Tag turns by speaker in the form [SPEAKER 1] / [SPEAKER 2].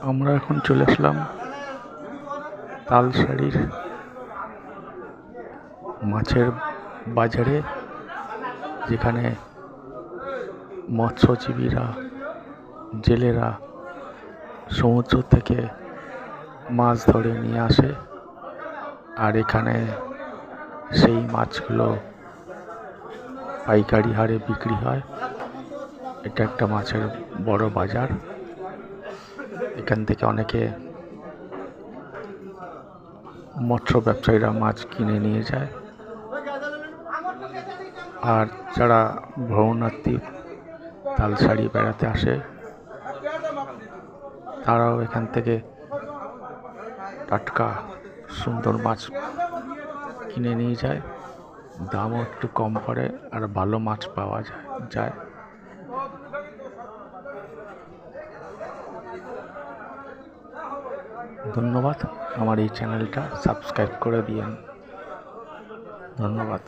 [SPEAKER 1] আমরা এখন চলে আসলাম তালসারির মাছের বাজারে, যেখানে মৎস্যজীবীরা, জেলেরা সমুদ্র থেকে মাছ ধরে নিয়ে আসে, আর এখানে সেই মাছগুলো পাইকারি হারে বিক্রি হয়। এটা একটা মাছের বড় বাজার। এখান থেকে অনেকে মৎস্য ব্যবসায়ীরা মাছ কিনে নিয়ে যায়, আর যারা ভ্রমণার্থী তালসারি বেড়াতে আসে তারাও এখান থেকে টাটকা সুন্দর মাছ কিনে নিয়ে যায়। দামও একটু কম পড়ে আর ভালো মাছ পাওয়া যায়। ধন্যবাদ। আমার এই চ্যানেলটা সাবস্ক্রাইব করে দিয়েন। ধন্যবাদ।